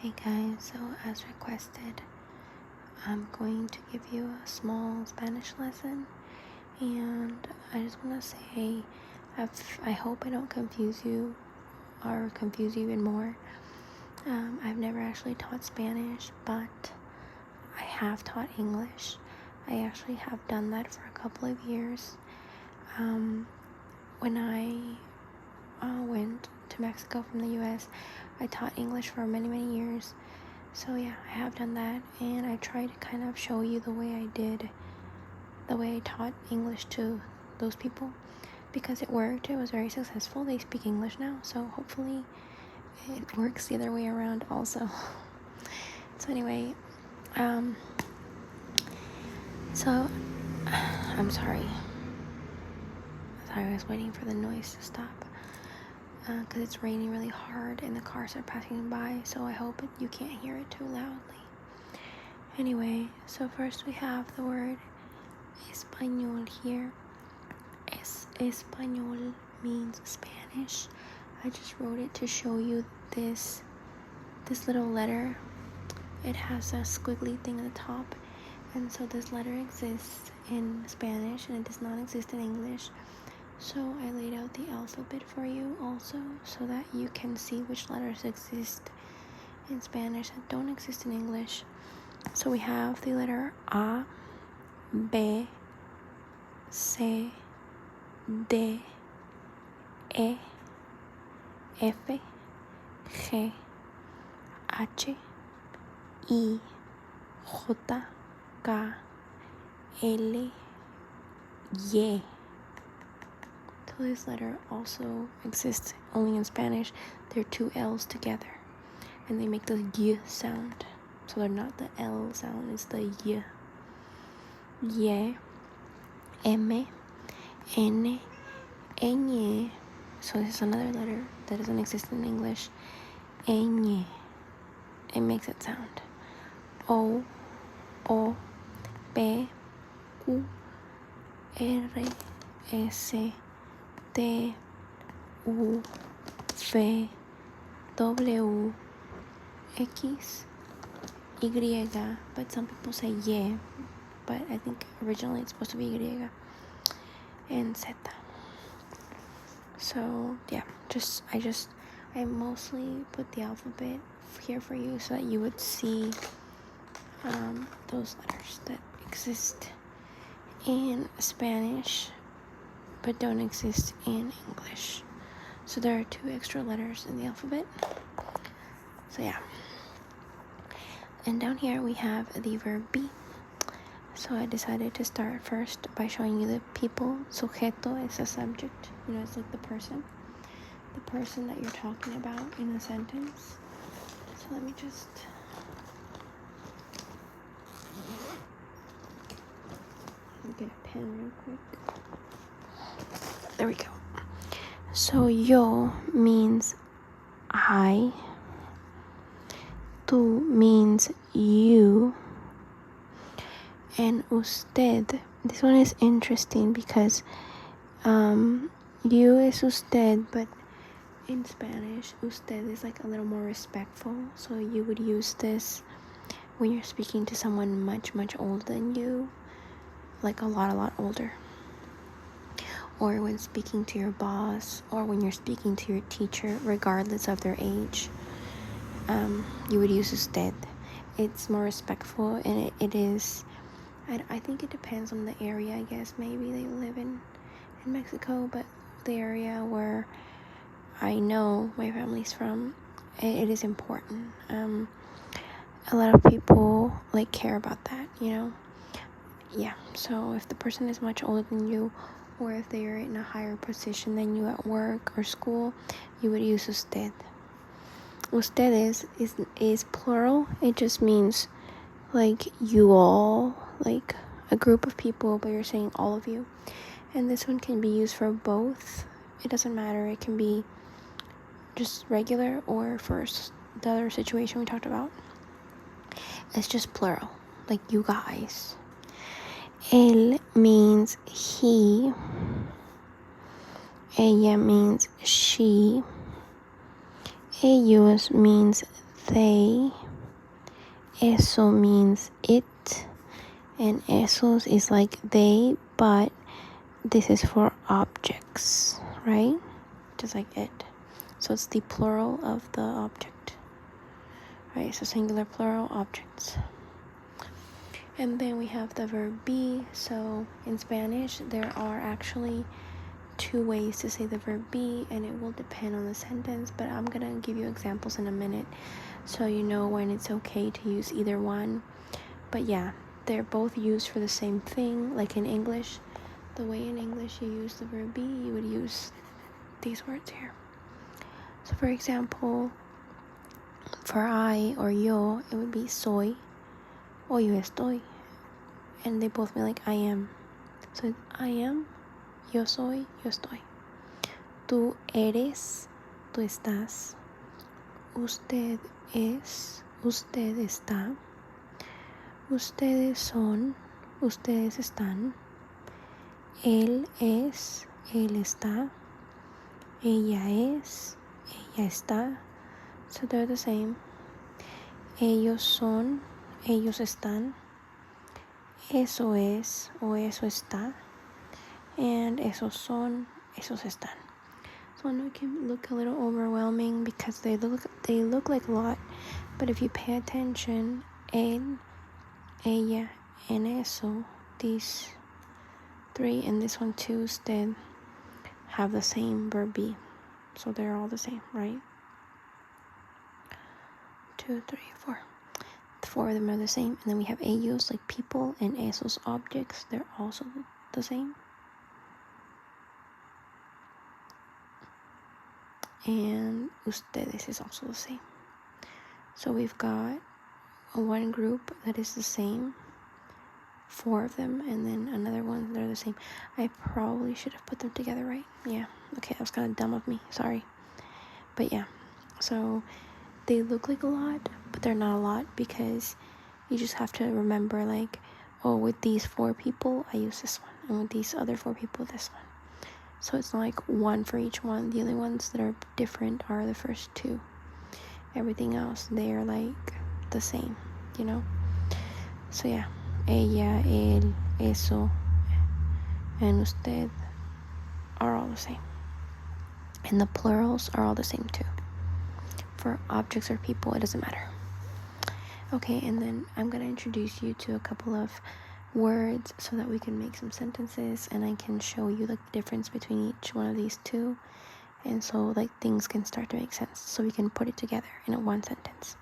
Hey guys, so as requested, I'm going to give you a small Spanish lesson, and I just want to say I hope I don't confuse you or confuse you even more. I've never actually taught Spanish, but I have taught English. I actually have done that for a couple of years. When I went to Mexico from the US, I taught English for many years. So yeah, I have done that, and I try to kind of show you the way I taught English to those people, because it worked. It was very successful. They speak English now, so hopefully it works the other way around also. So anyway, so I'm sorry. I was waiting for the noise to stop, because it's raining really hard and the cars are passing by, so I hope you can't hear it too loudly. Anyway, so first we have the word español here. Español means Spanish. I just wrote it to show you this little letter. It has a squiggly thing at the top, and so this letter exists in Spanish and it does not exist in English. So I laid out the alphabet for you also, so that you can see which letters exist in Spanish that don't exist in English. So we have the letter A, B, C, D, E, F, G, H, I, J, K, L, Y. So this letter also exists only in Spanish. They're two L's together, and they make the Y sound. So they're not the L sound, it's the Y. Y, M, N, Ñ. So this is another letter that doesn't exist in English. Ñ. It makes it sound. O, P, Q, R, S, T, U, V, W, X, Y, but some people say Y, but I think originally it's supposed to be Y, and Z. So yeah, I mostly put the alphabet here for you so that you would see those letters that exist in Spanish but don't exist in English. So there are 2 extra letters in the alphabet. So yeah. And down here we have the verb be. So I decided to start first by showing you the people. Sujeto is a subject. It's like the person that you're talking about in a sentence. So let me just get a pen real quick. There we go. So yo means I. Tú means you. And usted, this one is interesting because you is usted, but in Spanish, usted is like a little more respectful. So you would use this when you're speaking to someone much older than you, like a lot older. Or when speaking to your boss, or when you're speaking to your teacher, regardless of their age, you would use usted. It's more respectful, and it is, I think it depends on the area, I guess, maybe they live in Mexico, but the area where I know my family's from, it is important. A lot of people care about that, Yeah, so if the person is much older than you, or if they are in a higher position than you at work or school, you would use usted. Ustedes is plural. It just means you all, a group of people, but you're saying all of you. And this one can be used for both. It doesn't matter. It can be just regular or for the other situation we talked about. It's just plural, you guys. Él means he. Ella means she. Ellos means they. Eso means it. And esos is like they, but this is for objects, right? Just like it. So it's the plural of the object. Right, so singular, plural, objects. And then we have the verb be. So in Spanish, there are actually 2 ways to say the verb be, and it will depend on the sentence, but I'm gonna give you examples in a minute so you know when it's okay to use either one. But yeah, they're both used for the same thing. Like in English, the way in English you use the verb be, you would use these words here. So for example, for I or yo, it would be soy or yo estoy, and they both mean like I am. So I am, yo soy, yo estoy. Tú eres, tú estás. Usted es, usted está. Ustedes son, ustedes están. Él es, él está. Ella es, ella está. So they're the same. Ellos son, ellos están. Eso es o eso está. And esos son, esos están. So I know it can look a little overwhelming because they look like a lot, but if you pay attention, él, ella, and eso, these 3 and this one too, usted, have the same verb be. So they're all the same, right? 2, 3, 4. 4 of them are the same. And then we have ellos, like people, and esos, objects. They're also the same. And ustedes is also the same. So we've got one group that is the same, 4 of them, and then another one that are the same. I probably should have put them together, right? Yeah, okay, that was kind of dumb of me, sorry. But yeah, so they look like a lot, but they're not a lot, because you just have to remember, like, oh, with these 4 people, I use this one, and with these other 4 people, this one. So it's not like one for each one. The only ones that are different are the first 2. Everything else, they are like the same, you know? So yeah, ella, él, eso, and usted are all the same. And the plurals are all the same too. For objects or people, it doesn't matter. Okay, and then I'm gonna introduce you to a couple of words so that we can make some sentences, and I can show you like the difference between each one of these 2, and so like things can start to make sense, so we can put it together in a one sentence.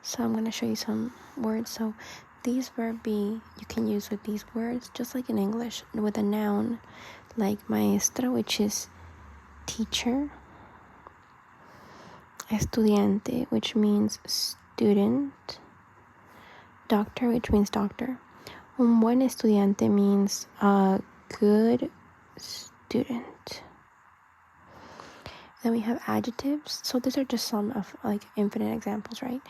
So I'm going to show you some words. So these verb be you can use with these words just like in English, with a noun like maestra, which is teacher, estudiante, which means student, doctor, which means doctor. Un buen estudiante means a good student. Then we have adjectives. So these are just some of like infinite examples, right?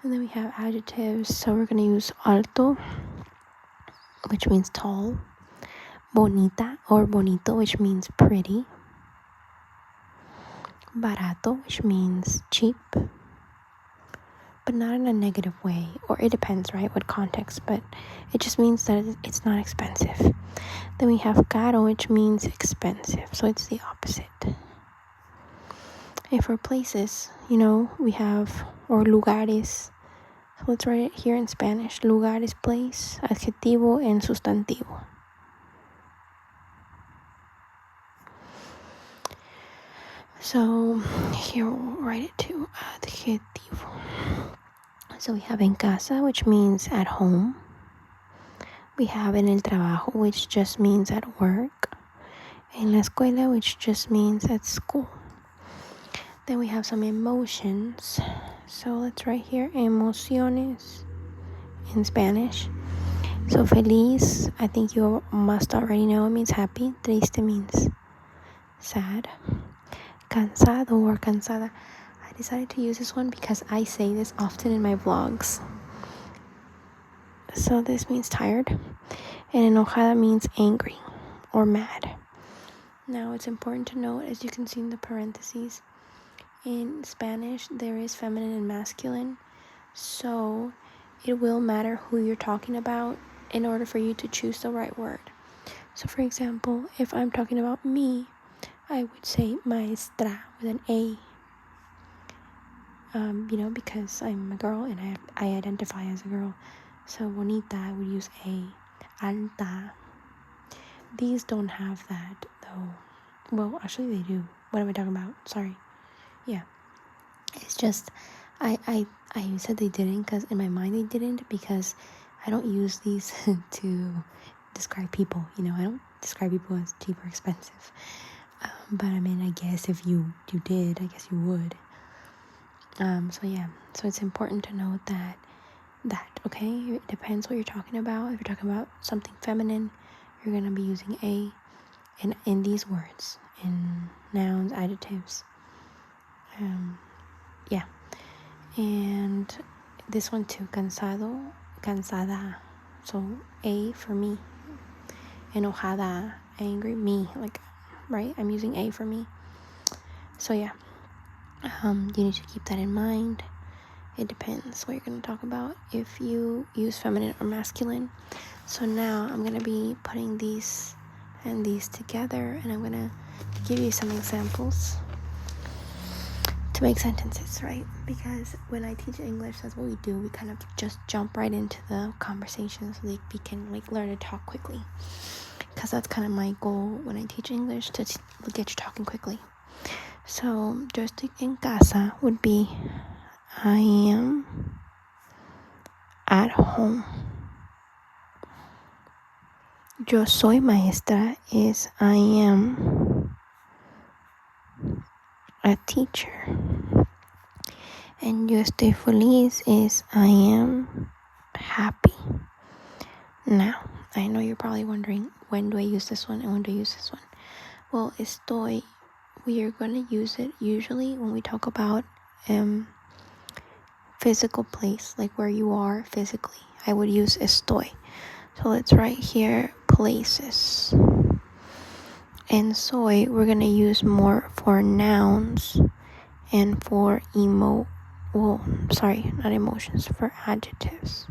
And then we have adjectives. So we're going to use alto, which means tall. Bonita or bonito, which means pretty. Barato, which means cheap, but not in a negative way. Or it depends, right? What context, but it just means that it's not expensive. Then we have caro, which means expensive. So it's the opposite. And for places, we have, or lugares. So let's write it here in Spanish. Lugar is place, adjetivo and sustantivo. So here we'll write it too, adjetivo. So we have en casa, which means at home. We have en el trabajo, which just means at work. En la escuela, which just means at school. Then we have some emotions. So let's write here emociones in Spanish. So feliz, I think you must already know, it means happy. Triste means sad. Cansado or cansada. I decided to use this one because I say this often in my vlogs. So this means tired. And enojada means angry or mad. Now it's important to note, as you can see in the parentheses, in Spanish there is feminine and masculine, so it will matter who you're talking about in order for you to choose the right word. So for example, if I'm talking about me, I would say maestra with an A. Because I'm a girl and I identify as a girl. So bonita, I would use A. Alta. These don't have that though. Well, actually they do. What am I talking about? Sorry. Yeah. It's just I said they didn't because in my mind they didn't, because I don't use these to describe people. I don't describe people as cheap or expensive. But I mean, I guess if you did, I guess you would. So it's important to note that okay, it depends what you're talking about. If you're talking about something feminine, you're gonna be using A in these words, in nouns, adjectives. And this one too, cansado, cansada. So A for me. Enojada, angry, me, like, right? I'm using A for me. So yeah, you need to keep that in mind. It depends what you're going to talk about if you use feminine or masculine. So now I'm going to be putting these and these together, and I'm going to give you some examples to make sentences, right? Because when I teach English, that's what we do. We kind of just jump right into the conversation so that we can learn to talk quickly. Because that's kind of my goal when I teach English, to get you talking quickly. So yo estoy en casa would be I am at home. Yo soy maestra is I am a teacher. And yo estoy feliz is I am happy. Now, I know you're probably wondering, when do I use this one and when do I use this one? Well, estoy, we are going to use it usually when we talk about physical place, like where you are physically. I would use estoy. So let's write here places. And soy, we're going to use more for nouns and for not emotions, for adjectives.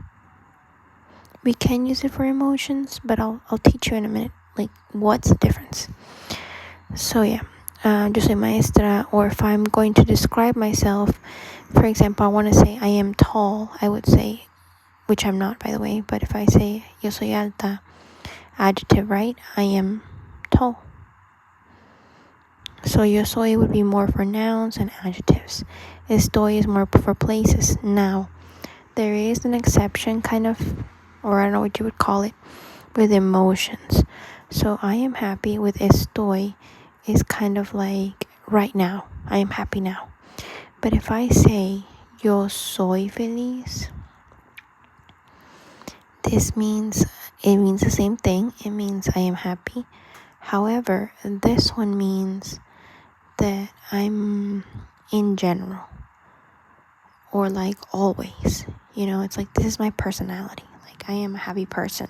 We can use it for emotions, but I'll teach you in a minute, like, what's the difference. So yeah, yo soy maestra, or if I'm going to describe myself, for example, I want to say I am tall, I would say, which I'm not, by the way, but if I say yo soy alta, adjective, right? I am tall. So yo soy would be more for nouns and adjectives. Estoy is more for places. Now, there is an exception, kind of, or I don't know what you would call it, with emotions. So I am happy with estoy is kind of like right now. I am happy now. But if I say yo soy feliz, it means the same thing. It means I am happy. However, this one means that I'm in general, or like always. It's like, this is my personality. Like, I am a happy person.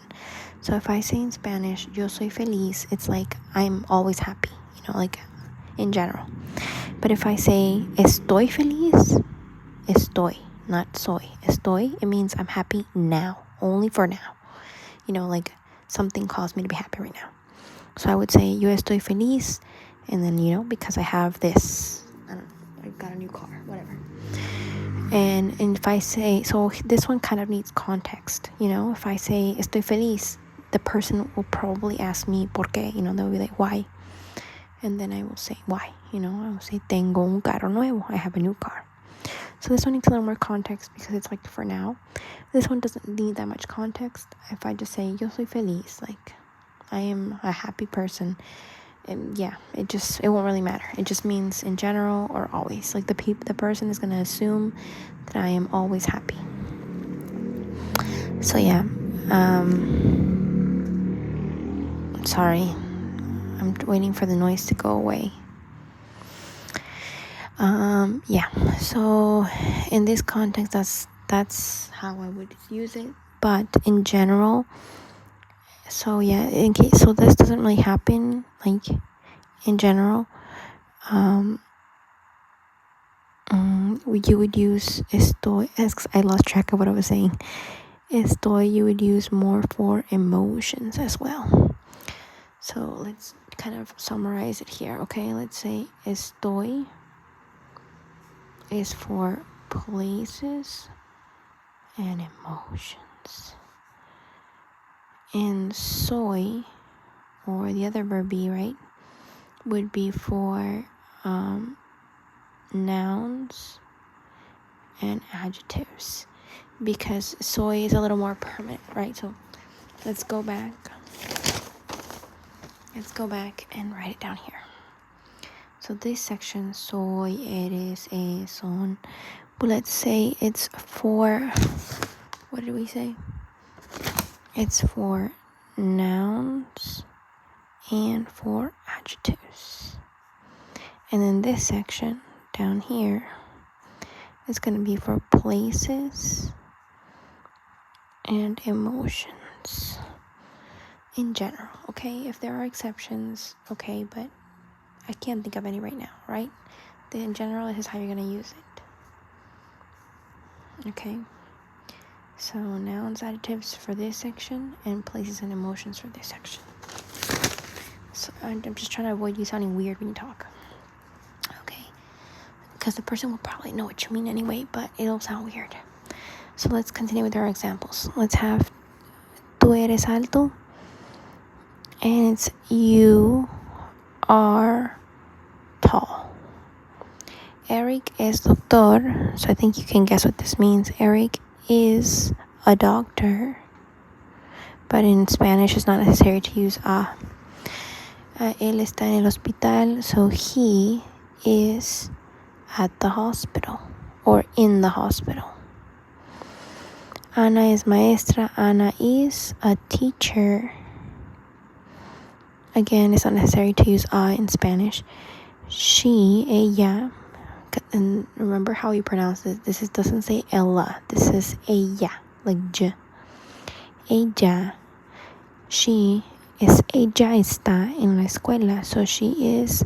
So if I say in Spanish yo soy feliz, it's like I'm always happy, like in general. But if I say estoy feliz, estoy, not soy, estoy, it means I'm happy now, only for now. Like something caused me to be happy right now. So I would say yo estoy feliz, and then, because I have this, I don't know, I got a new car, whatever. And if I say, so this one kind of needs context, if I say estoy feliz, the person will probably ask me por qué, they'll be like, why? And then I will say, why? I will say, tengo un carro nuevo, I have a new car. So this one needs a little more context, because it's like for now. This one doesn't need that much context. If I just say yo soy feliz, like I am a happy person, and yeah, it won't really matter. It just means in general or always. Like the person is gonna assume that I am always happy. So yeah, sorry, I'm waiting for the noise to go away. Yeah, so in this context, that's how I would use it. But in general, so yeah, so this doesn't really happen, like in general, you would use estoy. I lost track of what I was saying. Estoy you would use more for emotions as well. So let's kind of summarize it here. Okay, let's say estoy is for places and emotions, and soy, or the other verb be, right, would be for nouns and adjectives, because soy is a little more permanent, right? So let's go back and write it down here. So this section, soy, eres, es, son, but let's say it's for, what did we say? It's for nouns and for adjectives. And then this section down here is going to be for places and emotions in general, okay? If there are exceptions, okay, but I can't think of any right now, right? Then in general, this is how you're going to use it, okay? So nouns, adjectives for this section, and places and emotions for this section. So I'm just trying to avoid you sounding weird when you talk, okay? Because the person will probably know what you mean anyway, but it'll sound weird. So let's continue with our examples. Let's have tú eres alto, and it's you are tall. Eric es doctor, so I think you can guess what this means. Eric is a doctor, but in Spanish it's not necessary to use a. Él está en el hospital, so he is at the hospital or in the hospital. Ana es maestra, Ana is a teacher. Again, it's not necessary to use a in Spanish. She, ella, and remember how you pronounce it. This doesn't say ella. This is ella, like j. Ella, ella está en la escuela, so she is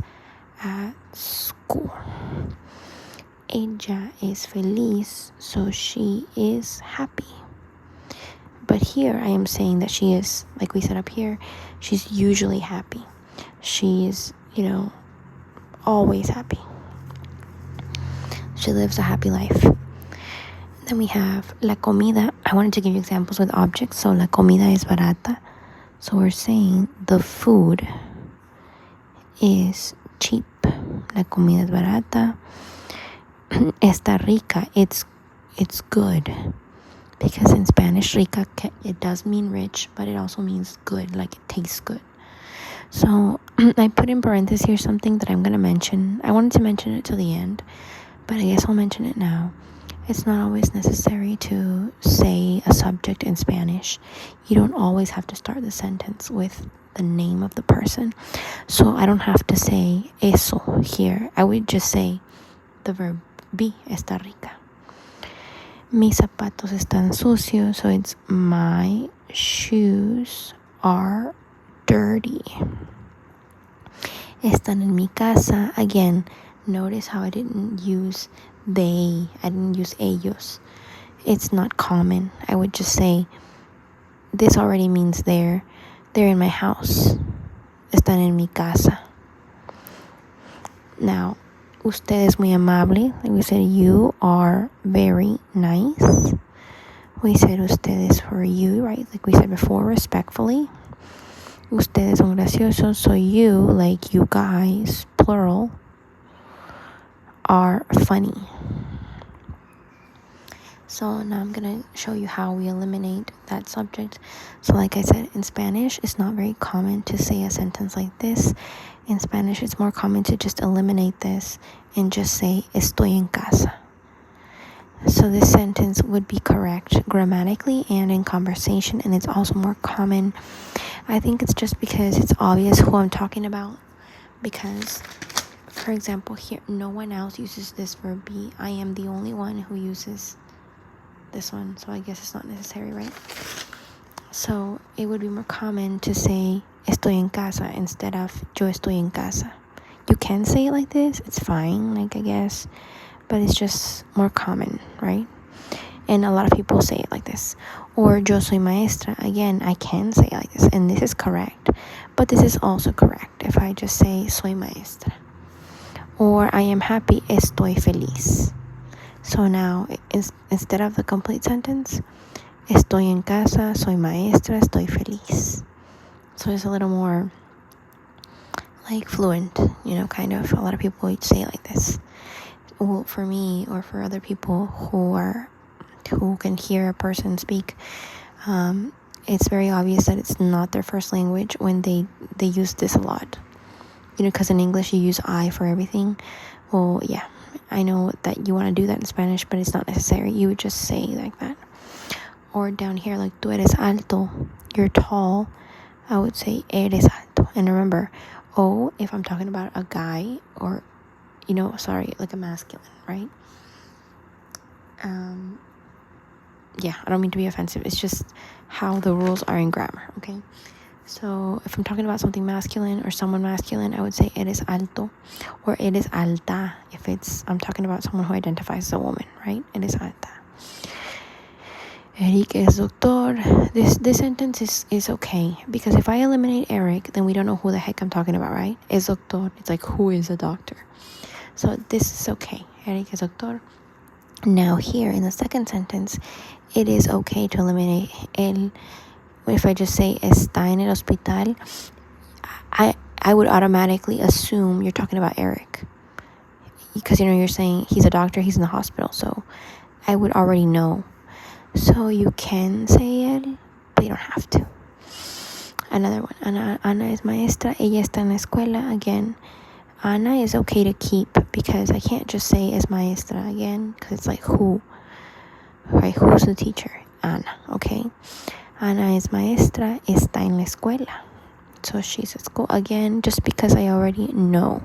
at school. Ella es feliz, so she is happy. But here I am saying that she is, like we said up here, she's usually happy. She is, always happy. She lives a happy life. Then we have la comida. I wanted to give you examples with objects. So la comida es barata. So we're saying the food is cheap. La comida es barata. Está rica. It's good. Because in Spanish, rica, it does mean rich, but it also means good, like it tastes good. So I put in parentheses here something that I'm going to mention. I wanted to mention it till the end, but I guess I'll mention it now. It's not always necessary to say a subject in Spanish. You don't always have to start the sentence with the name of the person. So I don't have to say eso here. I would just say the verb be, está rica. Mis zapatos están sucios, so it's my shoes are dirty. Están en mi casa. Again, notice how I didn't use they. I didn't use ellos. It's not common. I would just say this already means they're in my house. Están en mi casa. Now, usted es muy amable. Like we said, you are very nice. We said usted is for you, right? Like we said before, respectfully. Ustedes son graciosos. So you, like you guys, plural, are funny. So now I'm going to show you how we eliminate that subject. So like I said, in Spanish, it's not very common to say a sentence like this. In Spanish, it's more common to just eliminate this and just say, estoy en casa. So this sentence would be correct grammatically and in conversation, and it's also more common. I think it's just because it's obvious who I'm talking about. Because, for example, here, no one else uses this verb be. I am the only one who uses this one, so I guess it's not necessary, right? So it would be more common to say estoy en casa instead of yo estoy en casa. You can say it like this, it's fine, like I guess, but it's just more common, right? And a lot of people say it like this. Or yo soy maestra. Again, I can say it like this, and this is correct, but this is also correct if I just say soy maestra. Or I am happy, estoy feliz. So now, instead of the complete sentence, estoy en casa, soy maestra, estoy feliz. So it's a little more like fluent, kind of. A lot of people would say it like this. Well, for me or for other people who can hear a person speak, it's very obvious that it's not their first language when they use this a lot. Because in English you use I for everything. Well, yeah, I know that you want to do that in Spanish, but it's not necessary. You would just say like that. Or down here, like tú eres alto, you're tall, I would say eres alto. And remember, if I'm talking about a guy or, like a masculine, right? Yeah, I don't mean to be offensive. It's just how the rules are in grammar, okay? So if I'm talking about something masculine or someone masculine, I would say eres alto or eres alta if I'm talking about someone who identifies as a woman, right? Eres alta. Eric es doctor. This sentence is okay, because if I eliminate Eric, then we don't know who the heck I'm talking about, right? Es doctor. It's like, who is a doctor? So this is okay. Eric es doctor. Now here in the second sentence, it is okay to eliminate el. If I just say está en el hospital, I would automatically assume you're talking about Eric, because you're saying he's a doctor, he's in the hospital, so I would already know. So you can say él, but you don't have to. Another one, Ana es maestra, ella está en la escuela. Again, Ana is okay to keep, because I can't just say es maestra again, because it's like who, right? Who's the teacher? Ana, okay? Ana es maestra, está en la escuela. So she's at school. Again, just because I already know.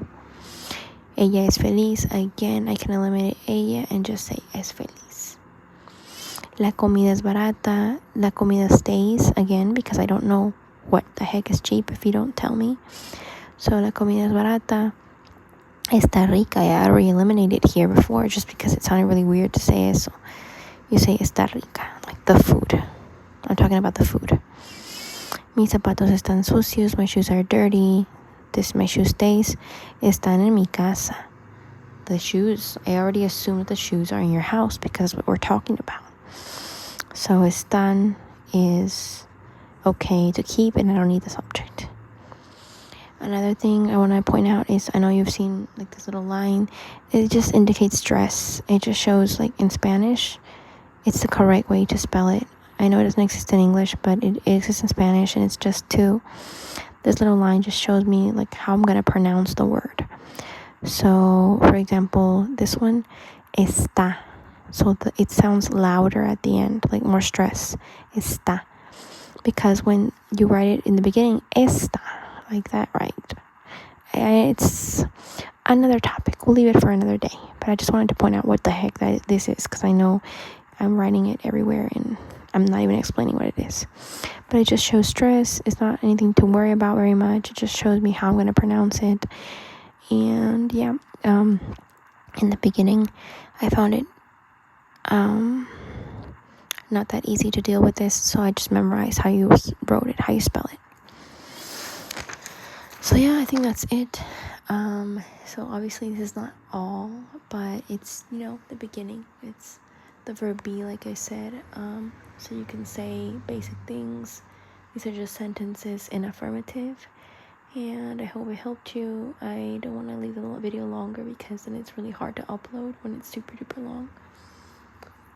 Ella es feliz. Again, I can eliminate ella and just say es feliz. La comida es barata. La comida stays. Again, because I don't know what the heck is cheap if you don't tell me. So la comida es barata. Está rica. I already eliminated here before just because it sounded really weird to say eso. You say está rica, like the food. I'm talking about the food. Mis zapatos están sucios. My shoes are dirty. My shoe stays. Están en mi casa. The shoes, I already assumed the shoes are in your house because what we're talking about. So están is okay to keep, and I don't need the subject. Another thing I want to point out is, I know you've seen like this little line. It just indicates stress. It just shows, like in Spanish, it's the correct way to spell it. I know it doesn't exist in English, but it exists in Spanish, and it's just two. This little line just shows me like how I'm going to pronounce the word. So, for example, this one, está. So it sounds louder at the end, like more stress. Está. Because when you write it in the beginning, está, like that, right? It's another topic. We'll leave it for another day. But I just wanted to point out what the heck this is, because I know I'm writing it everywhere and I'm not even explaining what it is. But it just shows stress. It's not anything to worry about very much. It just shows me how I'm going to pronounce it. And yeah, in the beginning, I found it not that easy to deal with this, so I just memorized how you wrote it, how you spell it. So yeah, I think that's it. So obviously this is not all, but it's, the beginning. It's the verb be, like I said. So you can say basic things. These are just sentences in affirmative. And I hope it helped you. I don't want to leave the video longer because then it's really hard to upload when it's super duper long.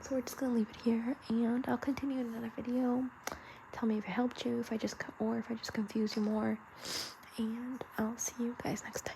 So we're just going to leave it here, and I'll continue in another video. Tell me if it helped you, if I just confuse you more. And I'll see you guys next time.